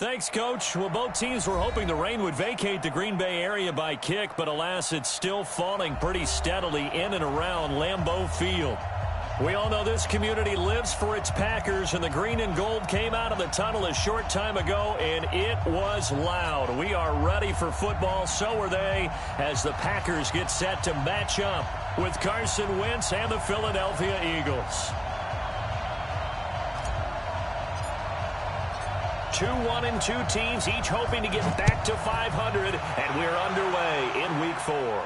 Thanks, Coach. Well, both teams were hoping the rain would vacate the Green Bay area by kick, but alas, it's still falling pretty steadily in and around Lambeau Field. We all know this community lives for its Packers, and the green and gold came out of the tunnel a short time ago, and it was loud. We are ready for football, so are they, as the Packers get set to match up with Carson Wentz and the Philadelphia Eagles. 2-1-2 teams, each hoping to get back to 500, and we're underway in Week 4.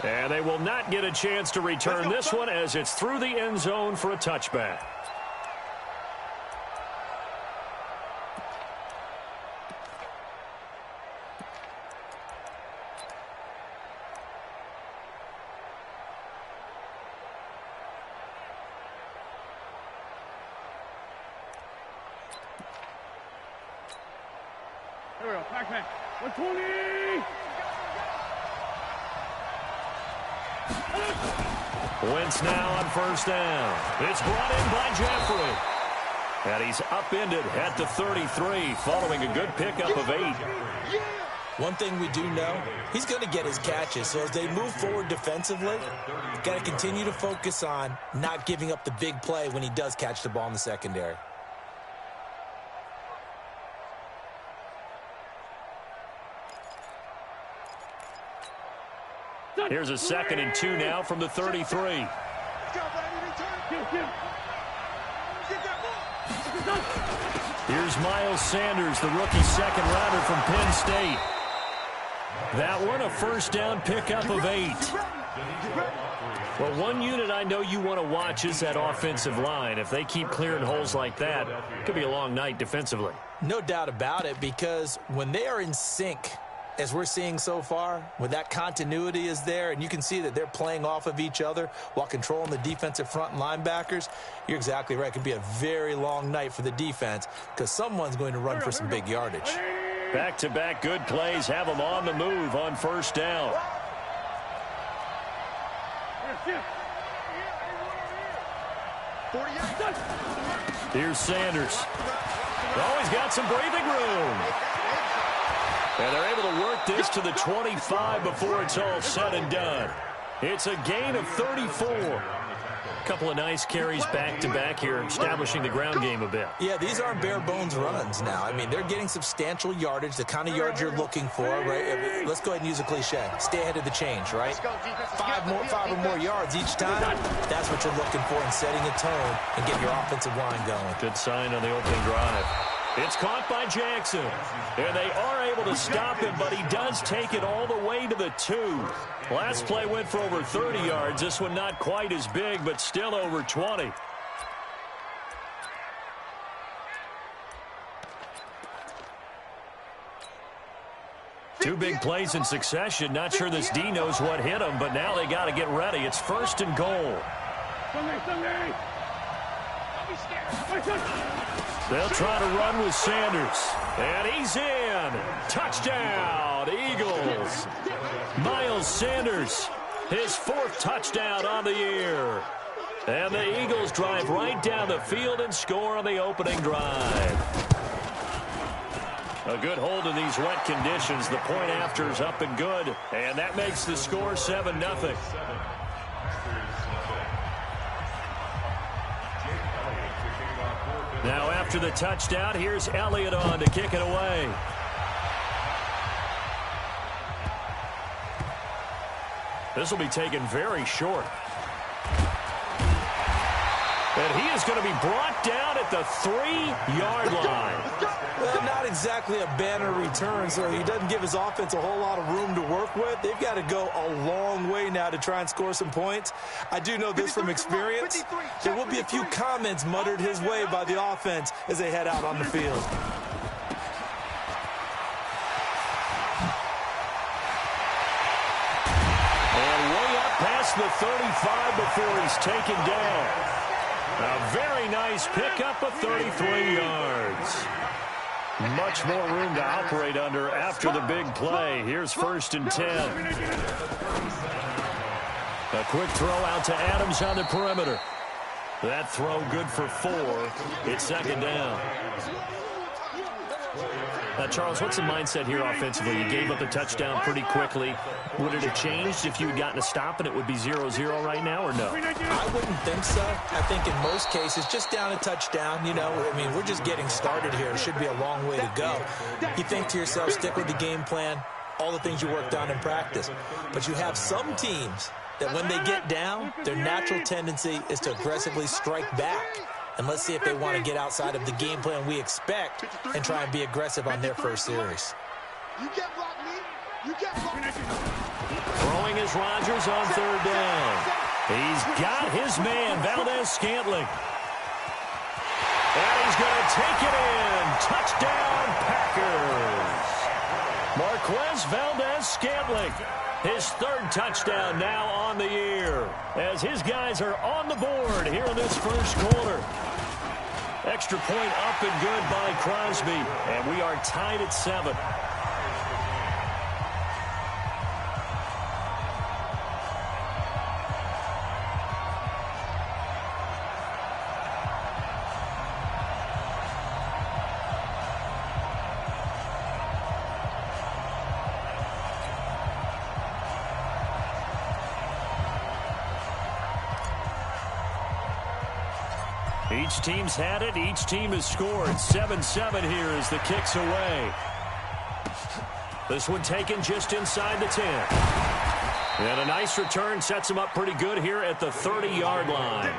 And they will not get a chance to return this one as it's through the end zone for a touchback. Here we go, backpack. 120! Wentz now on first down. It's brought in by Jeffrey. And he's upended at the 33 following a good pickup of 8. One thing we do know, he's going to get his catches. So as they move forward defensively, got to continue to focus on not giving up the big play when he does catch the ball in the secondary. Here's a 2nd and 2 now from the 33. Here's Miles Sanders, the rookie second rounder from Penn State. That one, a first down pickup of 8. Well, one unit I know you want to watch is that offensive line. If they keep clearing holes like that, it could be a long night defensively. No doubt about it, because when they are in sync, as we're seeing so far, when that continuity is there and you can see that they're playing off of each other while controlling the defensive front and linebackers, you're exactly right. It could be a very long night for the defense because someone's going to run for some big yardage. Back-to-back good plays have them on the move on first down. Here's Sanders. Oh, he's got some breathing room. And they're able to work this to the 25 before it's all said and done. It's a gain of 34. A couple of nice carries back-to-back here, establishing the ground game a bit. Yeah, these aren't bare-bones runs now. I mean, they're getting substantial yardage, the kind of yards you're looking for, right? Let's go ahead and use a cliche. Stay ahead of the change, right? Five or more yards each time. That's what you're looking for in setting a tone and getting your offensive line going. Good sign on the opening drive. It's caught by Jackson, and they are able to stop him, but he does take it all the way to the 2. Last play went for over 30 yards. This one not quite as big, but still over 20. Two big plays in succession. Not sure this D knows what hit him, but now they got to get ready. It's 1st and goal. Sunday. They'll try to run with Sanders. And he's in. Touchdown, Eagles. Miles Sanders, his 4th touchdown on the year. And the Eagles drive right down the field and score on the opening drive. A good hold in these wet conditions. The point after is up and good. And that makes the score 7-0. Now after the touchdown, here's Elliott on to kick it away. This will be taken very short. And he is going to be brought down at the 3-yard line. Well, not exactly a banner return, so he doesn't give his offense a whole lot of room to work with. They've got to go a long way now to try and score some points. I do know this from experience. There will be a few comments muttered his way by the offense as they head out on the field. And way up past the 35 before he's taken down. A very nice pickup of 33 yards. Much more room to operate under after the big play. Here's 1st and 10. A quick throw out to Adams on the perimeter. That throw good for 4. It's 2nd down. Charles, what's the mindset here offensively? You gave up the touchdown pretty quickly. Would it have changed if you had gotten a stop and it would be 0-0 right now, or no? I wouldn't think so. I think in most cases, just down a touchdown, you know, I mean, we're just getting started here. It should be a long way to go. You think to yourself, stick with the game plan, all the things you worked on in practice. But you have some teams that when they get down, their natural tendency is to aggressively strike back. And let's see if they want to get outside of the game plan we expect and try and be aggressive on their first series. You can't block me. You can't block me. Throwing is Rodgers on third down. He's got his man, Valdez-Scantling. And he's going to take it in. Touchdown, Packers. Marquez Valdez-Scantling. His third touchdown now on the year as his guys are on the board here in this first quarter. Extra point up and good by Crosby, and we are tied at 7. Each team's had it. Each team has scored. 7-7 here as the kick's away. This one taken just inside the 10. And a nice return sets them up pretty good here at the 30-yard line.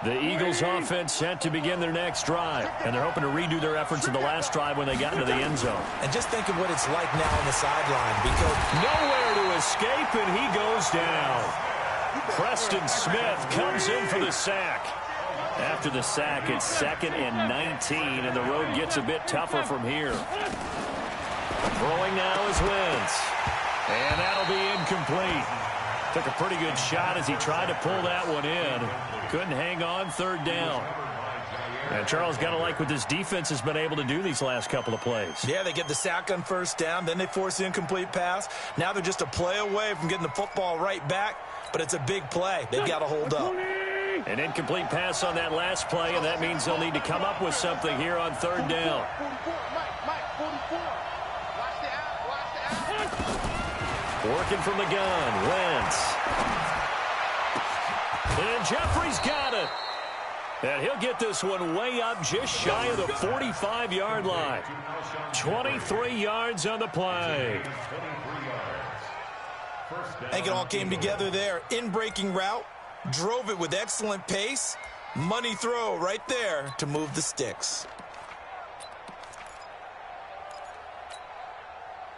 The Eagles offense set to begin their next drive, and they're hoping to redo their efforts in the last drive when they got into the end zone. And just think of what it's like now on the sideline, because nowhere to escape, and he goes down. Preston Smith comes in for the sack. After the sack, it's 2nd and 19, and the road gets a bit tougher from here. Throwing now is Wentz, and that'll be incomplete. Took a pretty good shot as he tried to pull that one in. Couldn't hang on, third down. And Charles, got to like what this defense has been able to do these last couple of plays. Yeah, they get the sack on first down, then they force the incomplete pass. Now they're just a play away from getting the football right back, but it's a big play. They've got to hold up. An incomplete pass on that last play, and that means they'll need to come up with something here on third down. Working from the gun, Wentz. And Jeffrey's got it. And he'll get this one way up just shy of the 45-yard line. 23 yards on the play. I think it all came together there. In-breaking route, drove it with excellent pace. Money throw right there to move the sticks.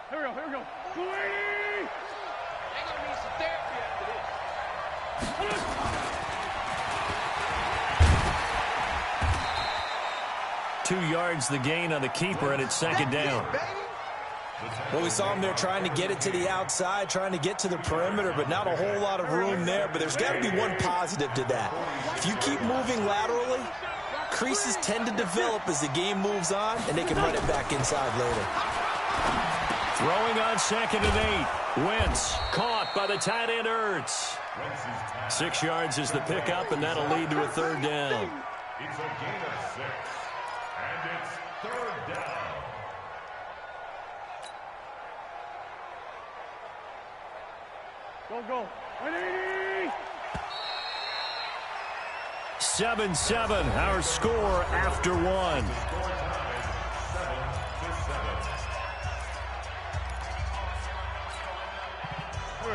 Here we go, here we go. 280! They're going to need some therapy after this. 2 yards the gain on the keeper, and it's 2nd down. Well, we saw him there trying to get it to the outside, trying to get to the perimeter, but not a whole lot of room there. But there's got to be one positive to that. If you keep moving laterally, creases tend to develop as the game moves on, and they can run it back inside later. Throwing on 2nd and 8. Wentz caught by the tight end Ertz. 6 yards is the pickup, and that'll lead to a third down. It's a gain of 6, and it's third down. Go, go. 180! 7-7, our score after one.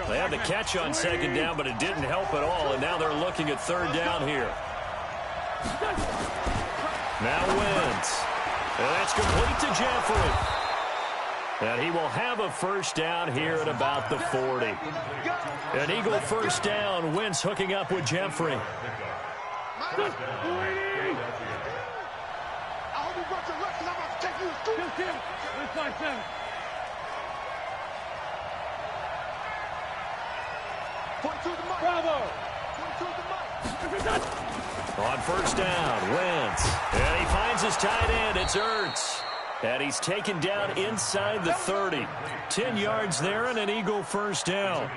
They had the catch on 2nd down, but it didn't help at all, and now they're looking at third down here. Now Wentz. And that's complete to Jeffrey. And he will have a first down here at about the 40. An Eagle first down. Wentz hooking up with Jeffrey. I hope you brought your left, and I'm about to take you to Just him. This side 7. Point to the mic. Bravo. Point to the mic. On first down, Wentz. And he finds his tight end. It's Ertz. And he's taken down inside the 30. 10 yards there and an Eagle first down.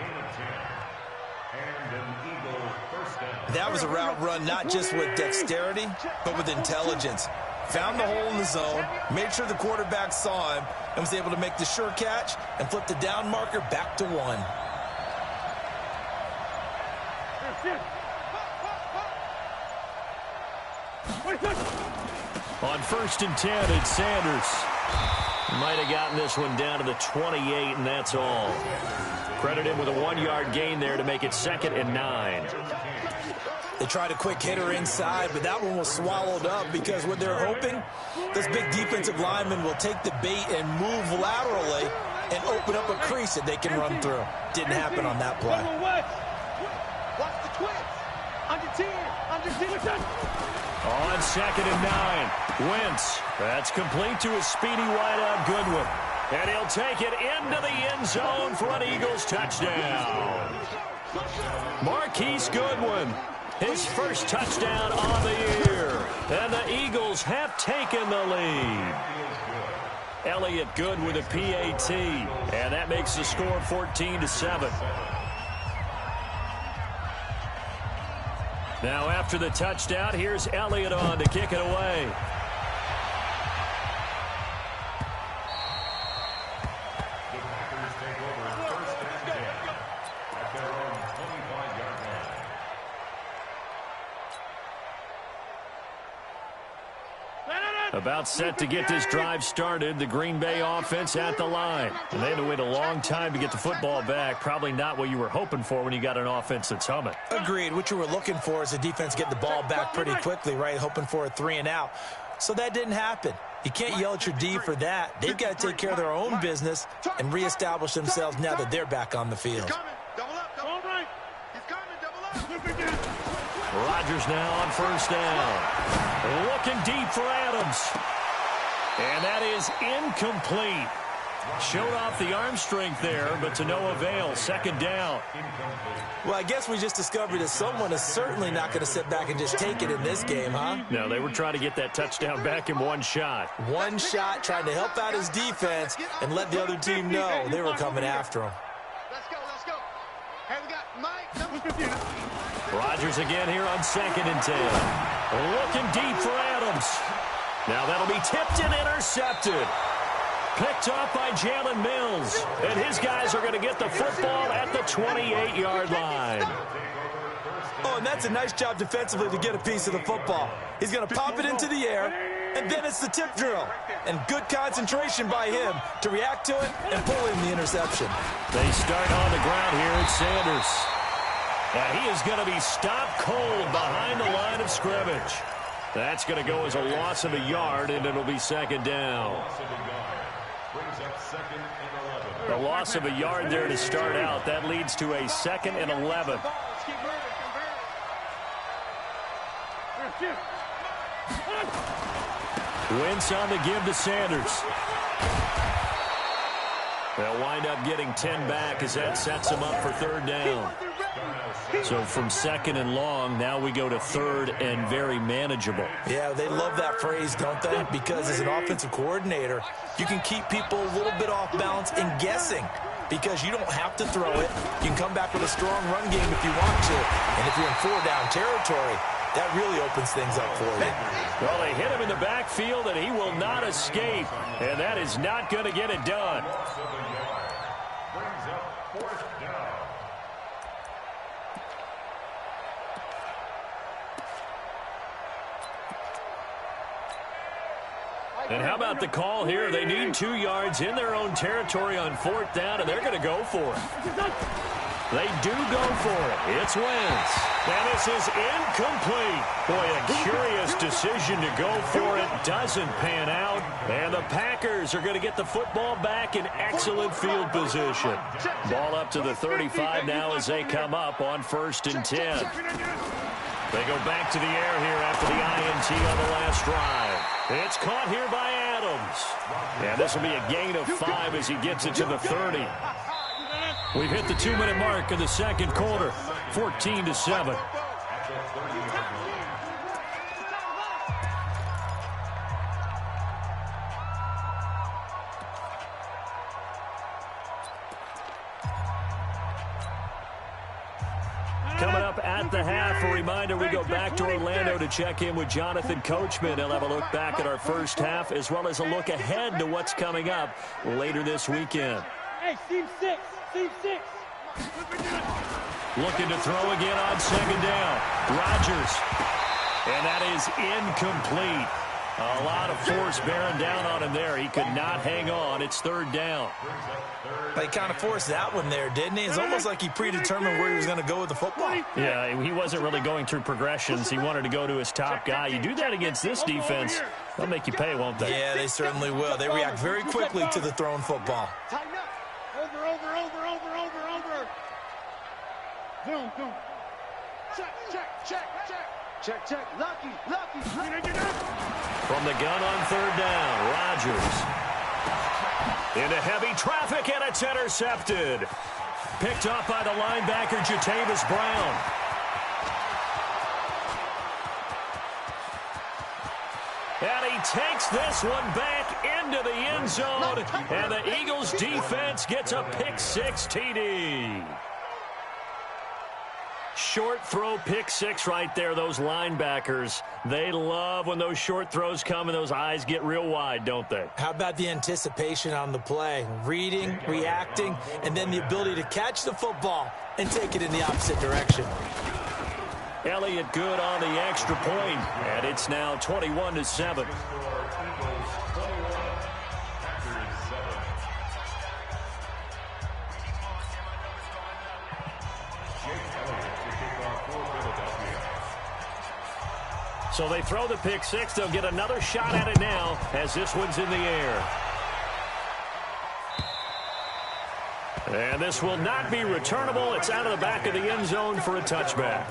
That was a route run not just with dexterity, but with intelligence. Found the hole in the zone, made sure the quarterback saw him, and was able to make the sure catch and flip the down marker back to 1. On first and 10, it's Sanders. Might have gotten this one down to the 28, and that's all. Credit him with a 1-yard gain there to make it 2nd and 9. They tried a quick hitter inside, but that one was swallowed up because what they're hoping, those big defensive linemen will take the bait and move laterally and open up a crease that they can run through. Didn't happen on that play. Watch the twist. Under 10. Under 10. On 2nd and 9, Wentz. That's complete to a speedy wideout Goodwin. And he'll take it into the end zone for an Eagles touchdown. Marquise Goodwin, his first touchdown on the year. And the Eagles have taken the lead. Elliott Good with a PAT. And that makes the score 14-7. Now after the touchdown, here's Elliott on to kick it away. The Packers take over first and 10 at their own 25-yard line. About set to get this drive started, the Green Bay offense at the line. And they had to wait a long time to get the football back. Probably not what you were hoping for when you got an offense that's humming. Agreed. What you were looking for is the defense get the ball back pretty quickly, right? Hoping for a 3 and out. So that didn't happen. You can't yell at your D for that. They've got to take care of their own business and reestablish themselves now that they're back on the field. Rodgers now on first down. Looking deep for Adams. And that is incomplete. Showed off the arm strength there, but to no avail. 2nd down. Well, I guess we just discovered that someone is certainly not going to sit back and just take it in this game, huh? No, they were trying to get that touchdown back in one shot. One shot, trying to help out his defense and let the other team know they were coming after him. Let's go, let's go. Hey, we got Mike, number 15. Rodgers again here on 2nd and 10. Looking deep for Adams. Now that'll be tipped and intercepted. Picked off by Jalen Mills. And his guys are going to get the football at the 28-yard line. Oh, and that's a nice job defensively to get a piece of the football. He's going to pop it into the air, and then it's the tip drill. And good concentration by him to react to it and pull in the interception. They start on the ground here at Sanders. And he is going to be stopped cold behind the line of scrimmage. That's going to go as a loss of a yard, and it'll be 2nd down. The loss of a yard there to start out. That leads to a 2nd and 11. Wentz on the give to Sanders. They'll wind up getting 10 back as that sets them up for 3rd down. So from 2nd and long, now we go to 3rd and very manageable. Yeah, they love that phrase, don't they? Because as an offensive coordinator, you can keep people a little bit off balance and guessing because you don't have to throw it. You can come back with a strong run game if you want to. And if you're in 4-down territory, that really opens things up for you. Well, they hit him in the backfield, and he will not escape. And that is not going to get it done. Brings up 4th down. And how about the call here? They need 2 yards in their own territory on 4th down, and they're going to go for it. They do go for it. It's Wentz. And this is incomplete. Boy, a curious decision to go for it. Doesn't pan out. And the Packers are going to get the football back in excellent field position. Ball up to the 35 now as they come up on 1st and 10. They go back to the air here after the INT on the last drive. It's caught here by Adams. And this will be a gain of 5 as he gets it to the 30. We've hit the 2-minute mark of the 2nd quarter. 14-7. the 30-yard line. Coming up at the half, a reminder we go back to Orlando to check in with Jonathan Coachman. He'll have a look back at our first half as well as a look ahead to what's coming up later this weekend. Hey, seam six. Looking to throw again on second down. Rodgers. And that is incomplete. A lot of force bearing down on him there. He could not hang on. It's third down. They kind of forced that one there, didn't he? It's almost like he predetermined where he was going to go with the football. Yeah, he wasn't really going through progressions. He wanted to go to his top guy. You do that against this defense, they'll make you pay, won't they? Yeah, they certainly will. They react very quickly to the thrown football. Tighten up. Over. Zoom. Check. Lucky. From the gun on third down, Rodgers. Into heavy traffic, and it's intercepted. Picked up by the linebacker, Jatavis Brown. And he takes this one back into the end zone, and the Eagles defense gets a pick-six TD. Short throw pick-six right there, those linebackers. They love when those short throws come and those eyes get real wide, don't they? How about the anticipation on the play? Reading, reacting, and then the ability to catch the football and take it in the opposite direction. Elliott good on the extra point, and it's now 21-7. So they throw the pick six. They'll get another shot at it now as this one's in the air. And this will not be returnable. It's out of the back of the end zone for a touchback.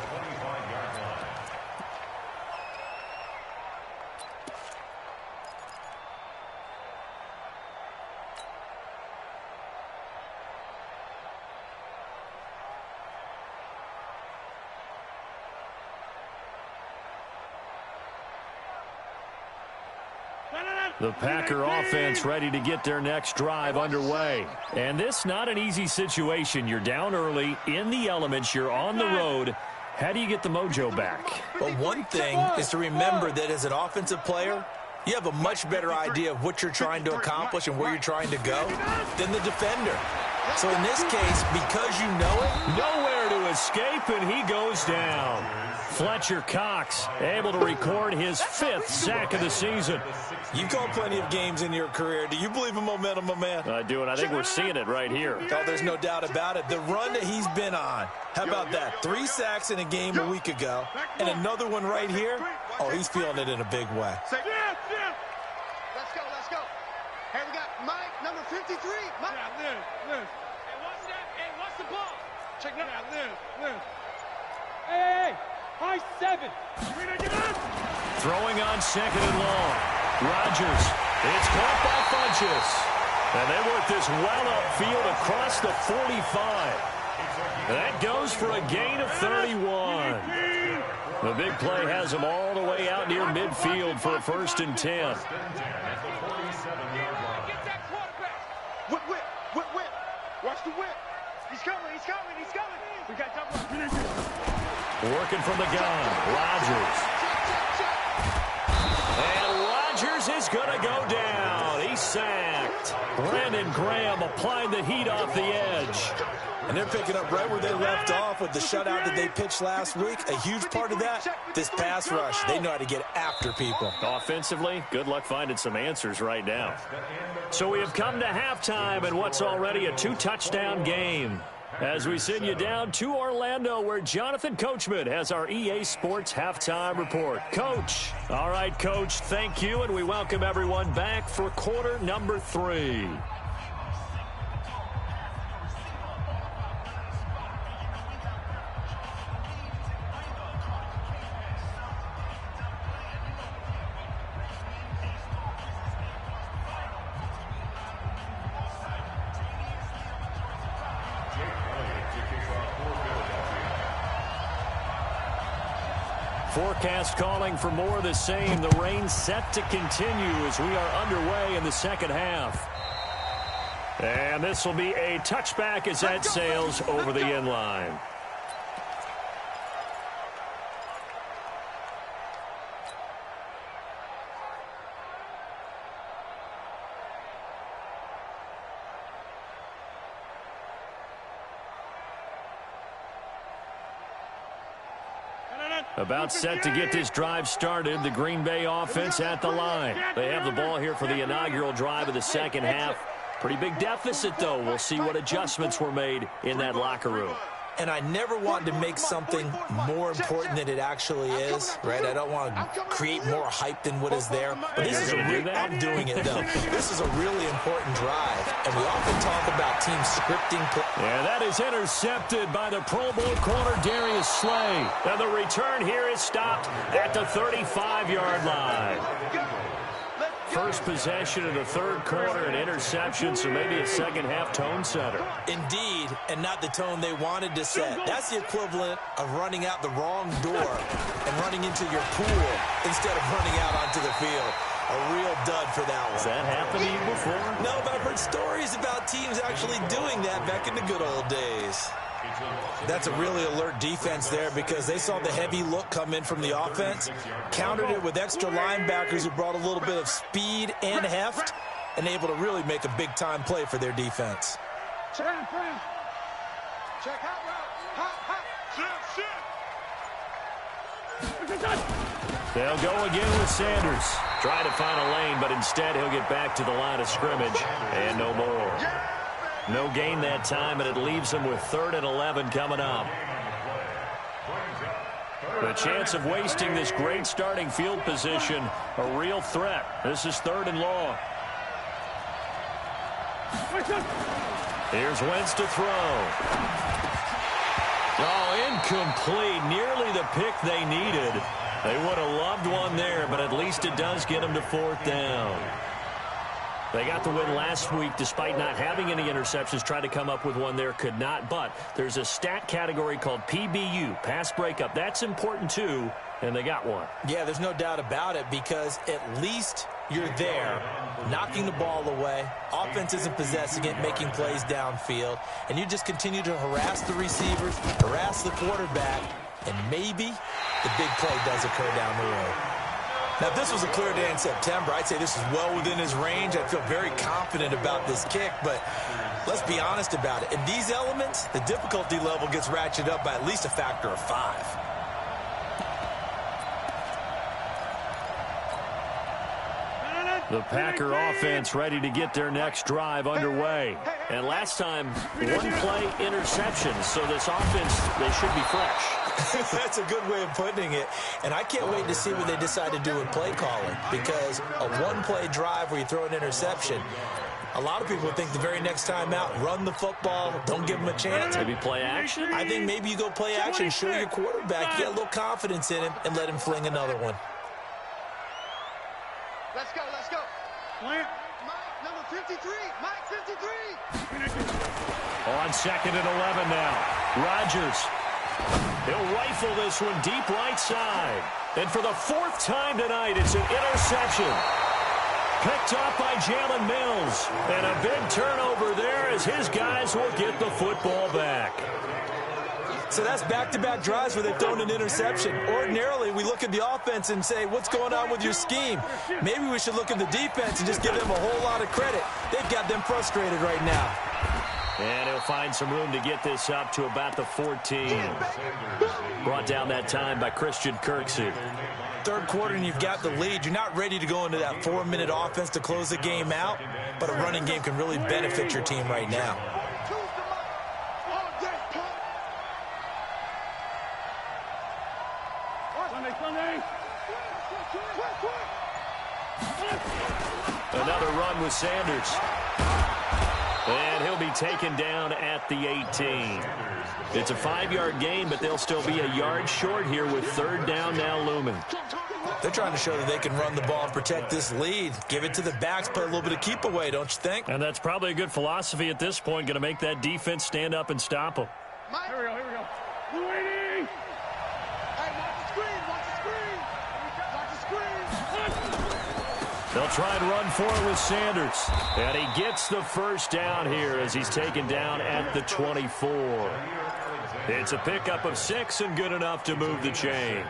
The Packer offense ready to get their next drive underway. And this not an easy situation. You're down early, in the elements, you're on the road. How do you get the mojo back? Well, one thing is to remember that as an offensive player, you have a much better idea of what you're trying to accomplish and where you're trying to go than the defender. So in this case, because you know it, nowhere to escape, and he goes down. Fletcher Cox able to record his 5th sack of the season. You've called plenty of games in your career. Do you believe in momentum, my man? I do, and I think we're seeing it right here. Oh, there's no doubt about it. The run that he's been on. How about that? 3 sacks in a game a week ago, and another one right here. Oh, he's feeling it in a big way. Let's go. Hey, we got Mike, number 53. Mike. Yeah, Liz. Hey, what's the ball? Check that out. Liz. Hey, high 7. Throwing on second and long. Rodgers. It's caught by Funchess. And they work this well upfield across the 45. That goes for a gain of 31. The big play has them all the way out near midfield for a 1st and 10. Whip. Watch the whip. He's coming. We got double. Working from the gun. Rodgers. And Rodgers is going to go down. He's sacked. Brandon Graham applying the heat off the edge. And they're picking up right where they left off with the shutout that they pitched last week. A huge part of that, this pass rush. They know how to get after people. Offensively, good luck finding some answers right now. So we have come to halftime in what's already a 2-touchdown game. As we send you down to Orlando, where Jonathan Coachman has our EA Sports Halftime Report. Coach. All right, Coach, thank you, and we welcome everyone back for quarter number 3. Forecast calling for more of the same. The rain set to continue as we are underway in the second half. And this will be a touchback as that sails over the end line. About set to get this drive started. The Green Bay offense at the line. They have the ball here for the inaugural drive of the second half. Pretty big deficit, though. We'll see what adjustments were made in that locker room. And I never want to make something more important than it actually is, right? I don't want to create more hype than what is there. But this is I'm doing it, though. This is a really important drive. And we often talk about teams scripting. Yeah, that is intercepted by the Pro Bowl corner, Darius Slay. And the return here is stopped at the 35-yard line. First possession of the third quarter, an interception, so maybe a second-half tone setter. Indeed, and not the tone they wanted to set. That's the equivalent of running out the wrong door and running into your pool instead of running out onto the field. A real dud for that one. Has that happened to you before? No, but I've heard stories about teams actually doing that back in the good old days. That's a really alert defense there because they saw the heavy look come in from the offense, countered it with extra linebackers who brought a little bit of speed and heft, and able to really make a big-time play for their defense. Check hot route. They'll go again with Sanders. Try to find a lane, but instead he'll get back to the line of scrimmage, and no more. No gain that time, and it leaves them with 3rd and 11 coming up. The chance of wasting this great starting field position, a real threat. This is 3rd and long. Here's Wentz to throw. Oh, incomplete. Nearly the pick they needed. They would have loved one there, but at least it does get them to 4th down. They got the win last week despite not having any interceptions. Tried to come up with one there, could not. But there's a stat category called PBU, pass breakup. That's important too, and they got one. Yeah, there's no doubt about it because at least you're there, knocking the ball away. Offense isn't possessing it, making plays downfield. And you just continue to harass the receivers, harass the quarterback, and maybe the big play does occur down the road. Now, if this was a clear day in September, I'd say this is well within his range. I feel very confident about this kick, but let's be honest about it. In these elements, the difficulty level gets ratcheted up by at least a factor of 5. The Packer offense ready to get their next drive underway. And last time, one play interception. So this offense, they should be fresh. That's a good way of putting it. And I can't wait to see what they decide to do with play calling. Because a one-play drive where you throw an interception, a lot of people think the very next time out, run the football, don't give them a chance. Maybe play action? I think maybe you go play action, show your quarterback, you get a little confidence in him, and let him fling another one. Let's go, let's go. Plant. Mike, number 53. Mike, 53. On 2nd and 11 now. Rodgers. He'll rifle this one deep right side. And for the 4th time tonight, it's an interception. Picked up by Jalen Mills. And a big turnover there as his guys will get the football back. So that's back-to-back drives where they've thrown an interception. Ordinarily, we look at the offense and say, what's going on with your scheme? Maybe we should look at the defense and just give them a whole lot of credit. They've got them frustrated right now. And he'll find some room to get this up to about the 14. Brought down that time by Christian Kirksey. Third quarter and you've got the lead. You're not ready to go into that 4-minute offense to close the game out, but a running game can really benefit your team right now. Another run with Sanders. And he'll be taken down at the 18. It's a 5-yard gain, but they'll still be a yard short here with 3rd down now looming. They're trying to show that they can run the ball and protect this lead. Give it to the backs, play a little bit of keep away, don't you think? And that's probably a good philosophy at this point, going to make that defense stand up and stop them. Here we go. Waiting. Hey, watch the screen, watch the screen. They'll try and run for it with Sanders. And he gets the first down here as he's taken down at the 24. It's a pickup of 6 and good enough to move the chains.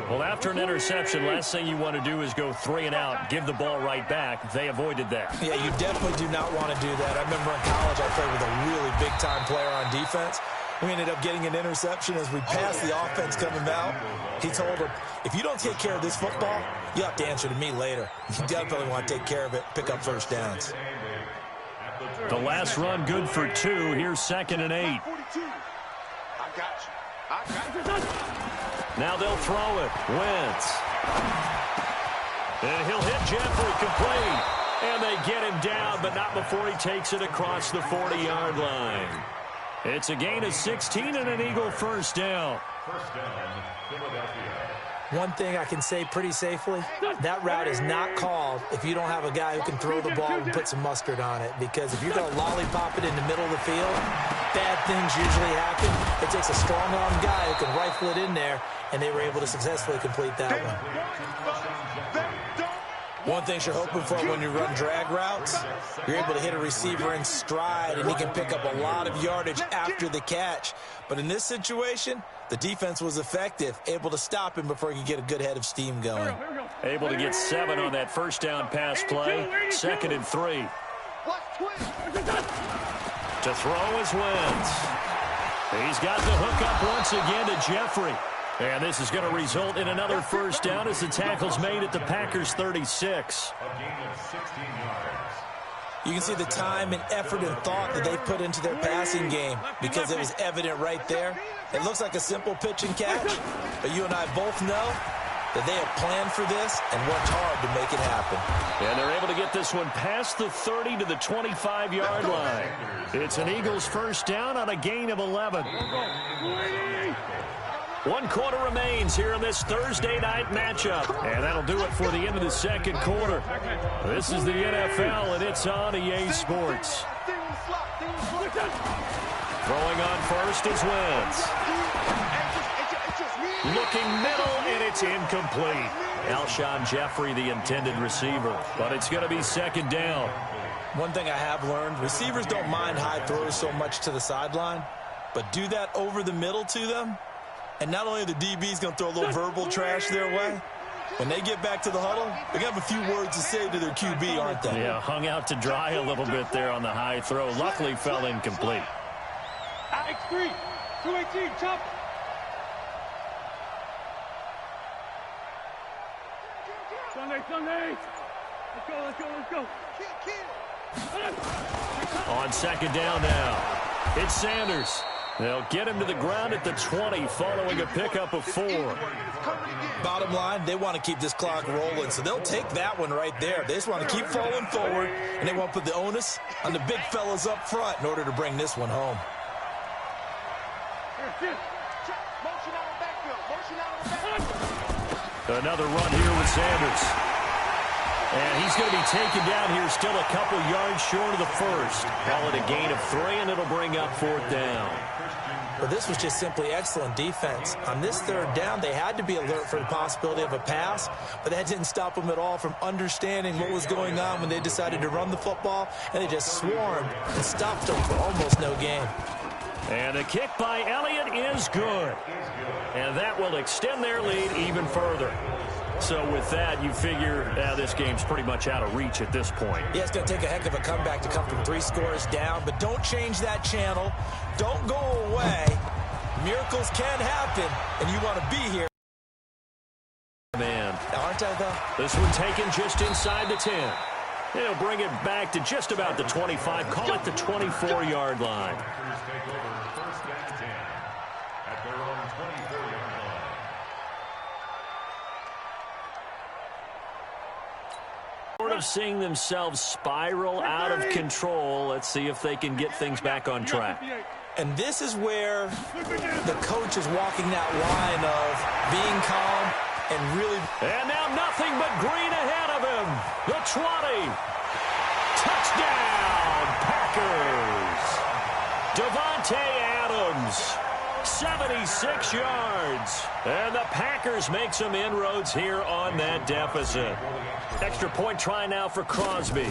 Well, after an interception, last thing you want to do is go 3 and out, give the ball right back. They avoided that. Yeah, you definitely do not want to do that. I remember in college I played with a really big-time player on defense. We ended up getting an interception as we passed the offense coming out. He told him, if you don't take care of this football, you have to answer to me later. You definitely want to take care of it, pick up first downs. The last run good for 2. Here's 2nd and 8. I got you. Now they'll throw it. Wentz. And he'll hit Jeffrey complete. And they get him down, but not before he takes it across the 40-yard line. It's a gain of 16 and an Eagle first down. First down, Philadelphia. One thing I can say pretty safely, that route is not called if you don't have a guy who can throw the ball and put some mustard on it. Because if you're going to lollipop it in the middle of the field, bad things usually happen. It takes a strong-arm guy who can rifle it in there, and they were able to successfully complete that one. One thing you're hoping for when you run drag routes, you're able to hit a receiver in stride, and he can pick up a lot of yardage after the catch. But in this situation, the defense was effective, able to stop him before he could get a good head of steam going. Able to get 7 on that first down pass play. 2nd and 3. To throw is Wentz. He's got the hook up once again to Jeffrey. And this is going to result in another first down as the tackle's made at the Packers' 36. A gain of 16 yards. You can see the time and effort and thought that they put into their passing game because it was evident right there. It looks like a simple pitch and catch, but you and I both know that they have planned for this and worked hard to make it happen. And they're able to get this one past the 30 to the 25-yard line. It's an Eagles first down on a gain of 11. 1 quarter remains here in this Thursday night matchup. And that'll do it for the end of the second quarter. This is the NFL, and it's on EA Sports. Throwing on first is Wentz. Looking middle, and it's incomplete. Alshon Jeffrey, the intended receiver. But it's going to be 2nd down. One thing I have learned, receivers don't mind high throws so much to the sideline, but do that over the middle to them. And not only are the DBs going to throw a little verbal trash their way, when they get back to the huddle, they're going to have a few words to say to their QB, aren't they? Yeah, hung out to dry a little bit there on the high throw. Luckily fell incomplete. X3, 218, chop. Sunday. Let's go. On 2nd down now, it's Sanders. They'll get him to the ground at the 20 following a pickup of 4. Bottom line, they want to keep this clock rolling, so they'll take that one right there. They just want to keep falling forward, and they want to put the onus on the big fellas up front in order to bring this one home. Another run here with Sanders. And he's going to be taken down here still a couple yards short of the first. Call it a gain of 3, and it'll bring up 4th down. But this was just simply excellent defense. On this 3rd down, they had to be alert for the possibility of a pass, but that didn't stop them at all from understanding what was going on when they decided to run the football, and they just swarmed and stopped them for almost no gain. And a kick by Elliott is good. And that will extend their lead even further. So with that, you figure this game's pretty much out of reach at this point. Yeah, it's going to take a heck of a comeback to come from 3 scores down, but don't change that channel. Don't go away. Miracles can happen, and you want to be here. Man. Aren't I, though? This one taken just inside the 10. They'll bring it back to just about the 25. Call it the 24-yard line. Take over first and 10 at their own 24-yard line. Sort of seeing themselves spiral out of control. Let's see if they can get things back on track. And this is where the coach is walking that line of being calm and really... And now nothing but green ahead of him. The 20. Touchdown, Packers. Davante Adams 76 yards. And the Packers make some inroads here on that deficit. Extra point try now for Crosby.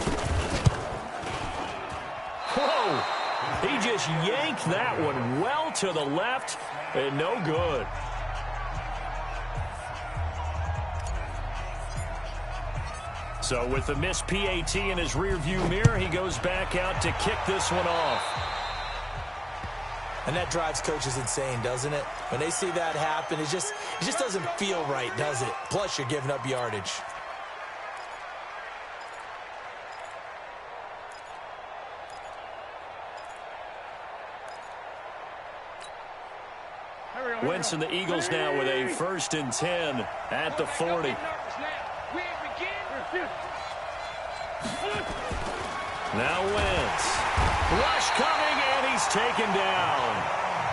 Whoa! He just yanked that one well to the left and no good. So with the missed PAT in his rearview mirror, he goes back out to kick this one off. And that drives coaches insane, doesn't it? When they see that happen, it just doesn't feel right, does it? Plus, you're giving up yardage. Wentz and the Eagles now with a 1st and 10 at the 40. Now Wentz. Rush coming, and he's taken down.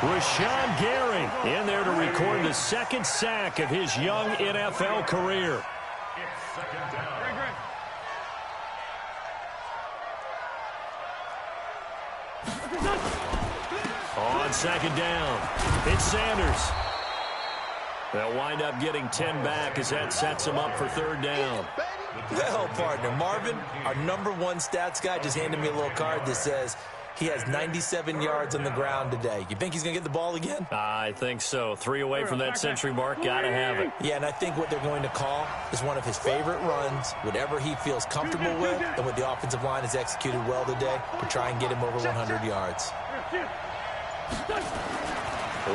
Rashawn Gary in there to record the 2nd sack of his young NFL career. It's 2nd down. On 2nd down, it's Sanders. They'll wind up getting 10 back as that sets him up for 3rd down. Well, partner, Marvin, our #1 stats guy, just handed me a little card that says he has 97 yards on the ground today. You think he's going to get the ball again? I think so. 3 away from that century mark. Got to have it. Yeah, and I think what they're going to call is one of his favorite runs, whatever he feels comfortable with, and what the offensive line has executed well today to try and get him over 100 yards.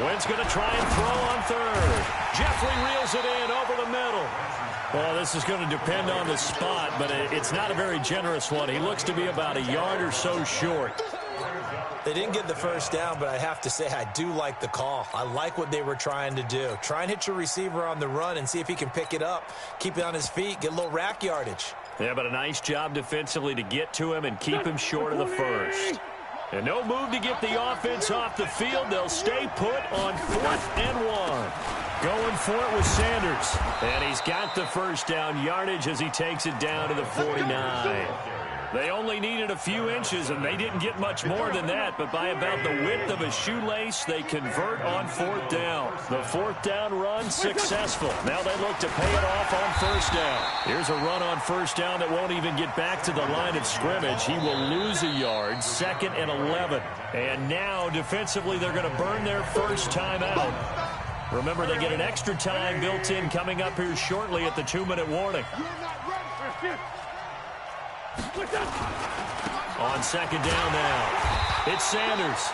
Wentz going to try and throw on 3rd. Jeffrey reels it in over the middle. Well, this is going to depend on the spot, but it's not a very generous one. He looks to be about a yard or so short. They didn't get the 1st down, but I have to say I do like the call. I like what they were trying to do. Try and hit your receiver on the run and see if he can pick it up, keep it on his feet, get a little rack yardage. Yeah, but a nice job defensively to get to him and keep him short of the 1st. And no move to get the offense off the field. They'll stay put on 4th and 1. Going for it with Sanders. And he's got the 1st down yardage as he takes it down to the 49. They only needed a few inches, and they didn't get much more than that. But by about the width of a shoelace, they convert on 4th down. The 4th down run successful. Now they look to pay it off on 1st down. Here's a run on 1st down that won't even get back to the line of scrimmage. He will lose a yard, 2nd and 11. And now, defensively, they're going to burn their 1st timeout. Remember, they get an extra time built in coming up here shortly at the 2-minute warning. On 2nd down now, it's Sanders.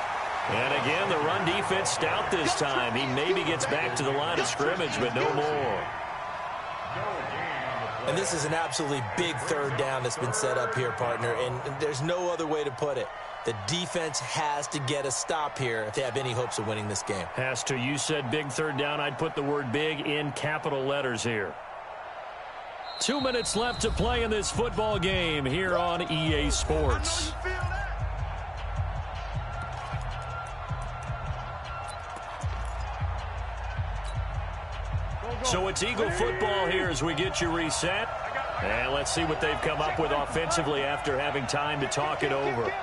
And again, the run defense stout this time. He maybe gets back to the line of scrimmage, but no more. And this is an absolutely big 3rd down that's been set up here, partner, and there's no other way to put it. The defense has to get a stop here if they have any hopes of winning this game. Has to. You said big 3rd down. I'd put the word big in capital letters here. 2 minutes left to play in this football game here on EA Sports. So it's Eagle football here as we get you reset. And let's see what they've come up with offensively after having time to talk it over.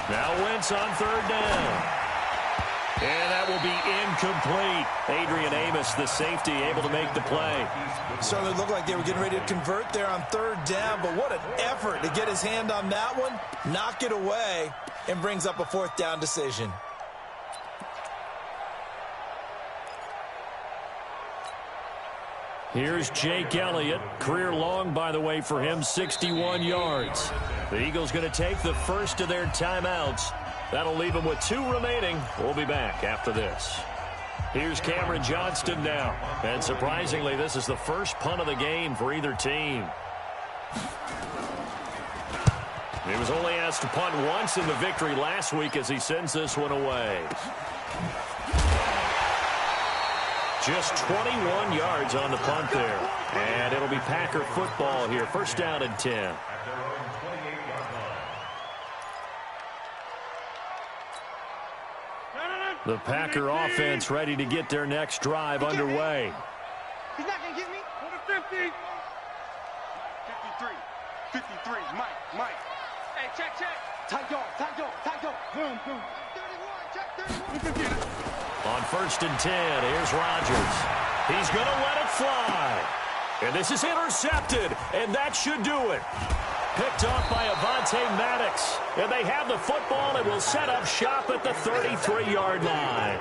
Now Wentz on 3rd down. And that will be incomplete. Adrian Amos, the safety, able to make the play. Certainly looked like they were getting ready to convert there on 3rd down, but what an effort to get his hand on that one, knock it away, and brings up a 4th down decision. Here's Jake Elliott. Career long, by the way, for him, 61 yards. The Eagles going to take the 1st of their timeouts. That'll leave them with 2 remaining. We'll be back after this. Here's Cameron Johnston now. And surprisingly, this is the first punt of the game for either team. He was only asked to punt once in the victory last week as he sends this one away. Just 21 yards on the punt there. And it'll be Packer football here. 1st down and 10. The Packer offense ready to get their next drive underway. He's not going to get me. 50. 53. 53. Mike. Hey, check. Tight dog, tight dog, tight dog. Boom, boom. Check 31, check 31. Look at it. On 1st and 10, here's Rodgers. He's going to let it fly. And this is intercepted, and that should do it. Picked off by Avonte Maddox. And they have the football and will set up shop at the 33-yard line.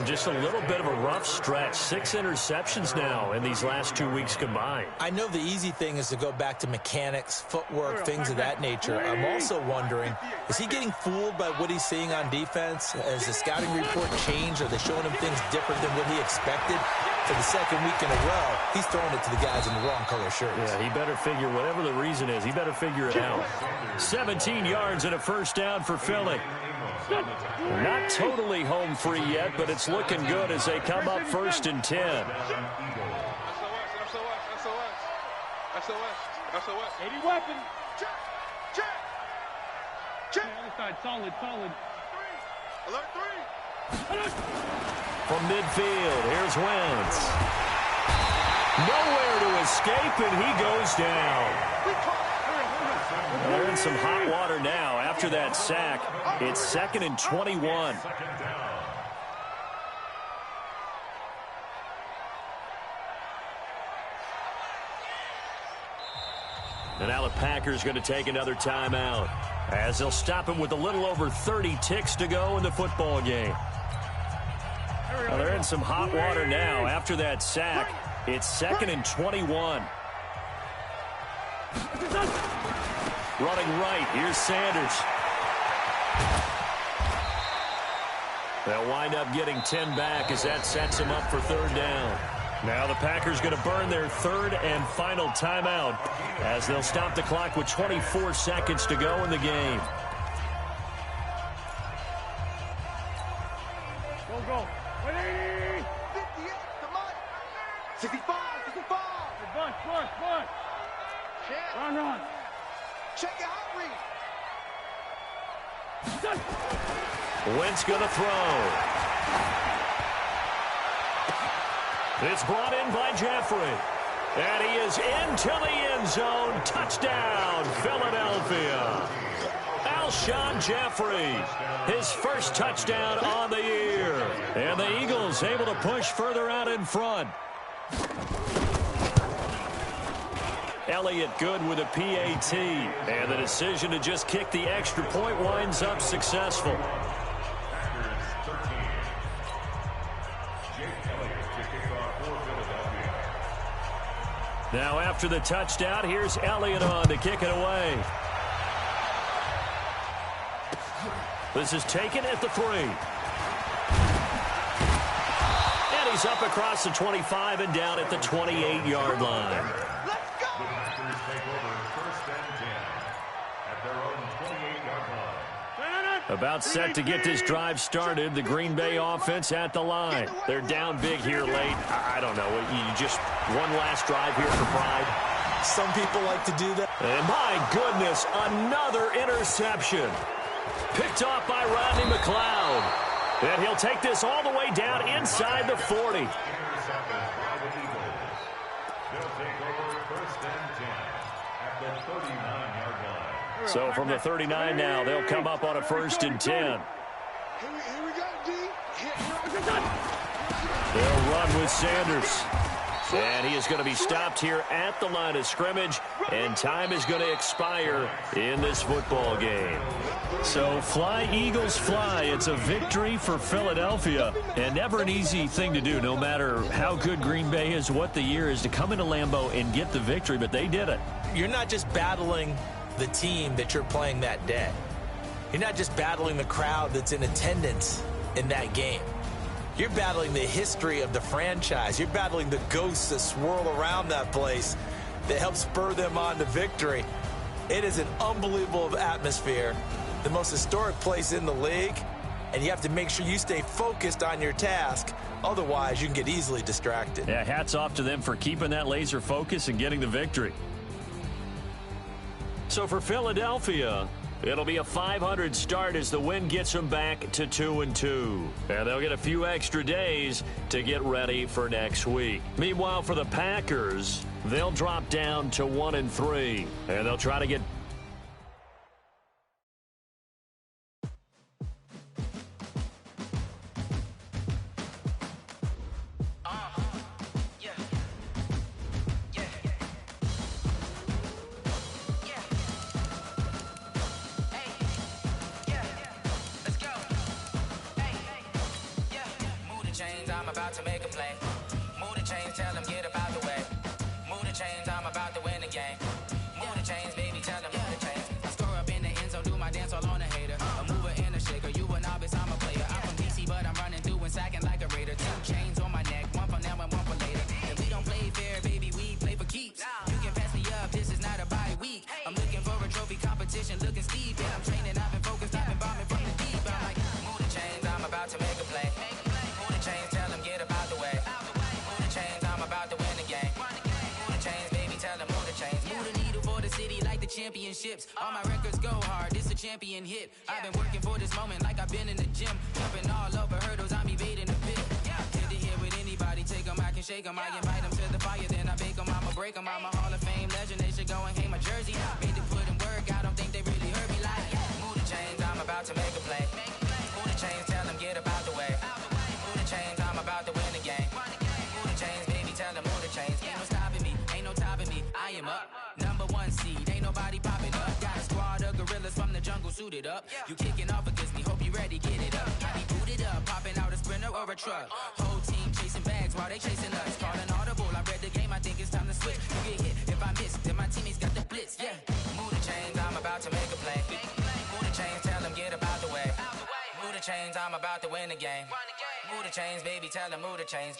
Just a little bit of a rough stretch. 6 interceptions now in these last 2 weeks combined. I know the easy thing is to go back to mechanics, footwork, things of that nature. I'm also wondering, is he getting fooled by what he's seeing on defense? Has the scouting report changed? Are they showing him things different than what he expected? For the second week in a row, he's throwing it to the guys in the wrong color shirts. Yeah, he better figure, whatever the reason is, he better figure it out. 17 yards and a first down for Philly. Not totally home free yet, but it's looking good as they come up 1st and 10. SOS. 80 weapon. Check, check, check. Other side, solid, solid. Alert 3. From midfield, here's Wentz. Nowhere to escape, and he goes down. They're in some hot water now after that sack. It's 2nd and 21. And now the Packers going to take another timeout as they'll stop him with a little over 30 ticks to go in the football game. Well, they're in some hot water now after that sack. It's 2nd and 21. Running right, here's Sanders. They'll wind up getting 10 back as that sets him up for 3rd down. Now the Packers going to burn their 3rd and final timeout as they'll stop the clock with 24 seconds to go in the game. Go. 180. 58, come on. 65, 65. Bunch. Check. Run. Check your hot read. Wentz going to throw. It's brought in by Jeffrey. And he is into the end zone. Touchdown, Philadelphia. Alshon Jeffrey, his first touchdown on the year. And the Eagles able to push further out in front. Elliott good with a PAT. And the decision to just kick the extra point winds up successful. Now after the touchdown, here's Elliott on to kick it away. This is taken at the 3. And he's up across the 25 and down at the 28-yard line. Let's go. The Packers take over 1st and 10 at their own 28-yard line. About set to get this drive started. The Green Bay offense at the line. They're down big here late. I don't know. You just one last drive here for pride. Some people like to do that. And my goodness, another interception. Picked off by Rodney McLeod. And he'll take this all the way down inside the 40. Intercepted by the Eagles. They'll take over 1st and 10 at the 39-yard line. So from the 39 now, they'll come up on a 1st and 10. Here we go, D. They'll run with Sanders. And he is going to be stopped here at the line of scrimmage. And time is going to expire in this football game. So fly, Eagles, fly. It's a victory for Philadelphia. And never an easy thing to do, no matter how good Green Bay is, what the year is, to come into Lambeau and get the victory. But they did it. You're not just battling the team that you're playing that day. You're not just battling the crowd that's in attendance in that game. You're battling the history of the franchise. You're battling the ghosts that swirl around that place that help spur them on to victory. It is an unbelievable atmosphere, the most historic place in the league, and you have to make sure you stay focused on your task. Otherwise, you can get easily distracted. Yeah, hats off to them for keeping that laser focus and getting the victory. So for Philadelphia, it'll be a 500 start as the win gets them back to 2-2. And they'll get a few extra days to get ready for next week. Meanwhile, for the Packers, they'll drop down to 1-3. And they'll try to get about to make a play. Move the chains, tell them get about the way. Move the chains, I'm about to win the game. Move the chains, baby, tell them move the chains. I score up in the end zone, do my dance all on a hater. A mover and a shaker, you a novice, I'm a player. I'm from DC, but I'm running through and sacking like a raider. 2 chains on my neck, one for now and one for later. If we don't play fair, baby, we play for keeps. You can pass me up, this is not a bye week. I'm looking for a trophy competition, looking steep. And I'm training, I've been focused, I've been bombing from the deep. I'm like, move the chains, I'm about to make a play. Move the chains, tell them get about the way. Move the chains, I'm about to win the game. Move the chains, baby, tell them move the chains. Move the needle for the city like the championships. All my records go hard, this a champion hit. I've been working for this moment like I've been in the gym. Jumping all over hurdles, I'm evading the pit. Head to head with anybody, take them, I can shake them. I invite them to the fire, then I bake them, I'ma break them. I'm a Hall of Fame legend, they should go and hang my jersey. Made to put in work, I don't think they really heard me like. Move the chains, I'm about to make a play. Move the chains, tell them get about the way. Move the chains, I'm about to win the game. Move the chains, baby, tell them move the chains. Ain't no stopping me, ain't no topping me, I am up. Number 1 seed, ain't nobody popping up. Got a squad of gorillas from the jungle suited up. You kicking off against me, hope you ready, get it up. I be booted up, popping out a sprinter or a truck. Whole team chasing bags while they chasing us. Calling audible, I read the game, I think it's time to switch. You get hit, if I miss, then my teammates got the blitz, yeah. Move the chains, I'm about to make a play. Move the chains, tell them get about the way. Move the chains, I'm about to win the game. Move the chains, baby, tell them move the chains.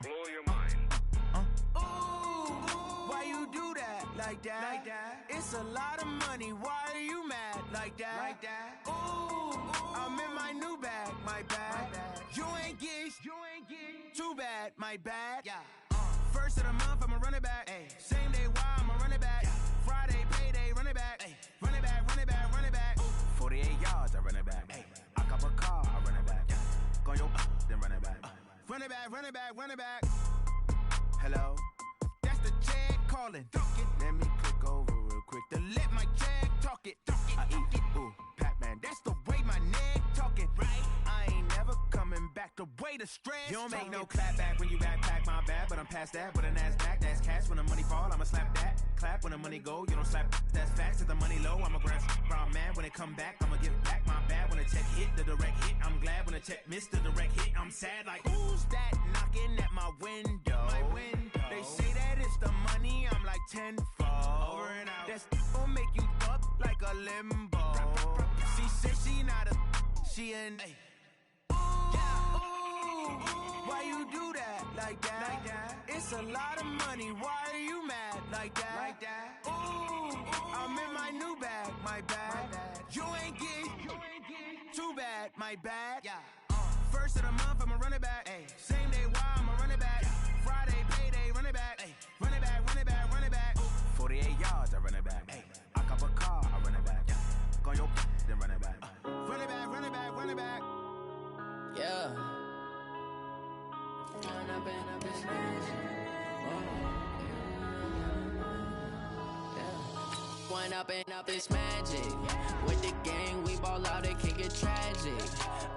Blow your mind. Ooh, why you do that like that? Like that? It's a lot of money. Why are you mad like that? Like that? Ooh, I'm in my new bag, my bad. You ain't get too bad, my bad. Yeah. First of the month, I'ma run it back. Ay. Same day, why I'ma run it back. Yeah. Friday, payday, run it back. Ay. Run it back, run it back, run it back. 48 yards, I run it back. Ay. I cop a car, I run it back. Go your then run it back. Run it back, run it back, run it back. Hello, that's the check calling. Let me click over real quick to let my check talk it. I eat it, ooh, Pac-Man. That's the way my neck talking. Right, I ain't never coming back. The way the stress. You don't make no clap back when you backpack, my bad. But I'm past that. With an ass back, that's cash. When the money fall, I'ma slap that. Clap when the money go, you don't slap. That's facts. If the money low, I'ma grab brown man. When it come back, I'ma give back my bad. When the check hit, the direct hit. I'm glad when the check missed the direct hit. I'm sad like who's that knocking at my window? My window. They say that it's the money. I'm like tenfold. Over and out. That's gon' make you fuck like a limbo. She said she not a, she an. Ay. Why you do that like that? Like that? It's a lot of money. Why are you mad like that? Like that? Ooh, I'm in my new bag, my bad. You ain't get too bad, my bad. Yeah. First of the month, I'ma run it back. Ay. Same day, why I'ma run it back. Friday, payday, run it back. Ay. Run it back, run it back, run it back. 48 yards, I run it back. Ay. I cop a car, I run it back. Go your then run it back. Run it back, run it back, run it back. Yeah. One up and up is magic. With the gang, we ball out, it can get tragic.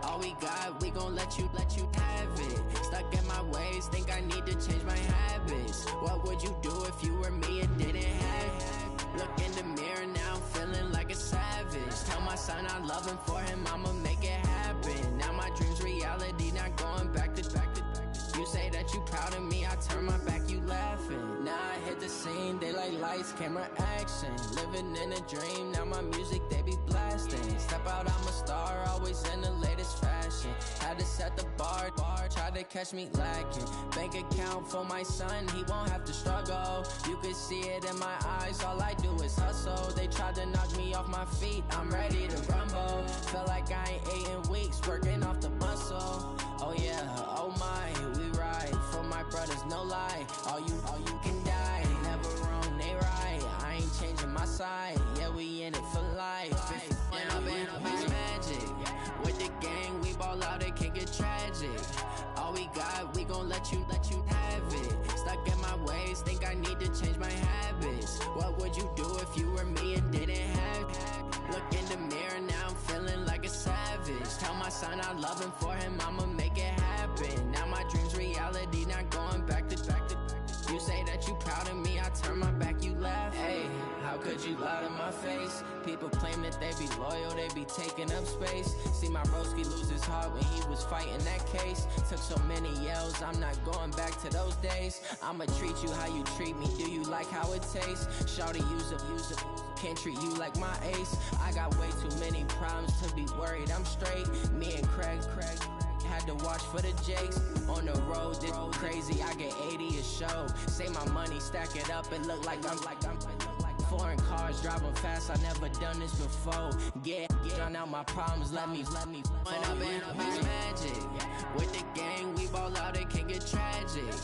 All we got, we gon' let you have it. Stuck in my ways, think I need to change my habits. What would you do if you were me and didn't have it? Look in the mirror now, I'm feeling like a savage. Tell my son I love him, for him I'ma make it happen. Now my dream's reality, not going back to. You say that you proud of me, I turn my back, you laughing. Now I hit the scene, they like lights, camera, action. Living in a dream, now my music, they be blasting. Step out, I'm a star, always in the latest fashion. Had to set the bar, try to catch me lacking. Bank account for my son, he won't have to struggle. You can see it in my eyes, all I do is hustle. They tried to knock me off my feet, I'm ready to rumble. Feel like I ain't ate in weeks, working off the muscle. Oh yeah, oh my, we ride for my brothers, no lie. All you can die, never wrong, they right. I ain't changing my side, yeah, we in it for life. When up and up is magic. With the gang, we ball out, it can get tragic. All we got, we gon' let you have it. Stuck in my ways, think I need to change my habits. What would you do if you were me and didn't have it? Look in the mirror, now I'm feeling like a savage. Tell my son I love him, for him I'ma make it happen. Now my dream's reality, not going back to. would you lie to my face? People claim that they be loyal, they be taking up space. See my broski lose his heart when he was fighting that case. Took so many yells, I'm not going back to those days. I'ma treat you how you treat me, do you like how it tastes? Shawty, use it, can't treat you like my ace. I got way too many problems to be worried, I'm straight. Me and Craig had to watch for the Jakes. On the road, this crazy, I get 80 a show. Say my money, stack it up, and look like I'm foreign cars, driving fast, I never done this before. Get drown out my problems, let me When I've been magic. With the gang, we ball out, it can get tragic.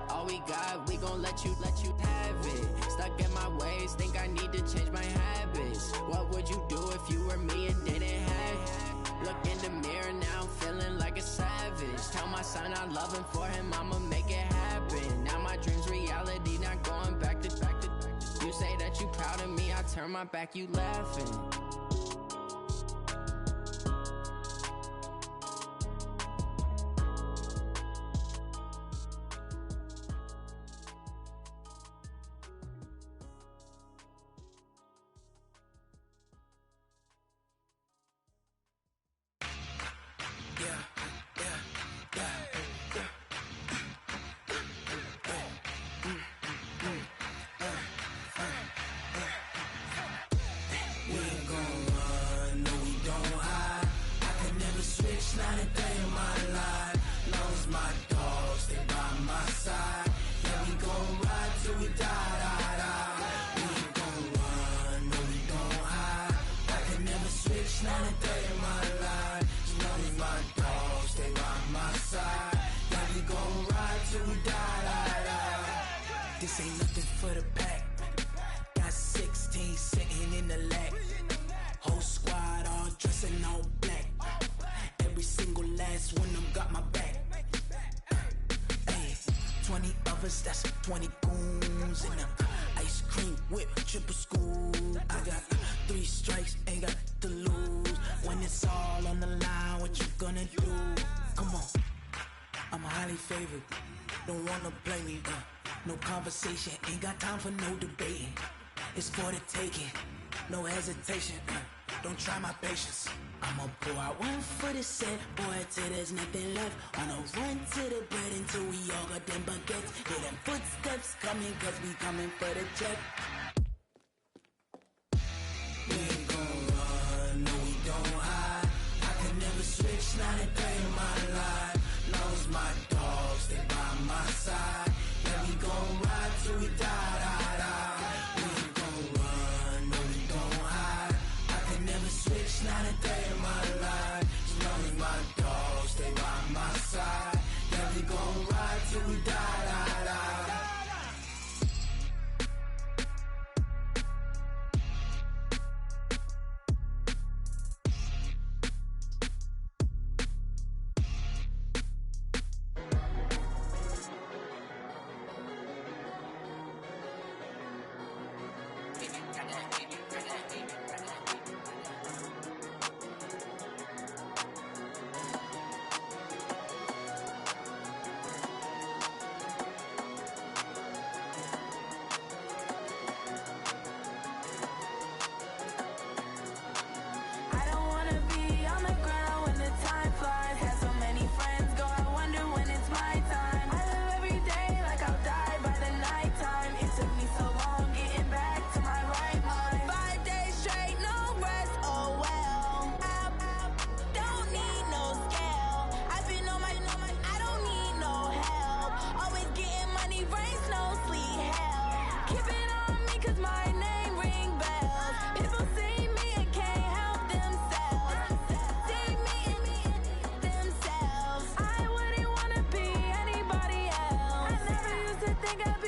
All we got, we gon' let you have it. Stuck in my ways, think I need to change my habits. What would you do if you were me and didn't have it? Look in the mirror now, I'm feeling like a savage. Tell my son I love him, for him I'ma make it happen. Now my dream's reality, not going back to. You say that you proud of me, I turn my back, you laughing. This ain't nothing for the pack. Got 16 sitting in the lap. Whole squad all dressing all black. Every single last one of them got my back. Hey, 20 of us, that's 20 goons in them. Ice cream whip, triple school. I got 3 strikes, ain't got to lose. When it's all on the line, what you gonna do? Come on, I'm highly favored. Don't wanna play me, no conversation, ain't got time for no debating. It's for the taking, no hesitation. Don't try my patience. I'ma pour out one for the set, boy, till there's nothing left. On a run to the bread until we all got them baguettes. Hear them footsteps coming, cause we coming for the check. We ain't gon' run, no we don't hide. I can never switch, not a day in my life. Long as my dogs, stay by my side. Yeah, we gon' ride till we die. We ain't gon' run, no we don't hide. I can never switch, not a day in my life. As long as my dogs stay by my side. Yeah, we gon' ride till we die. think I'd be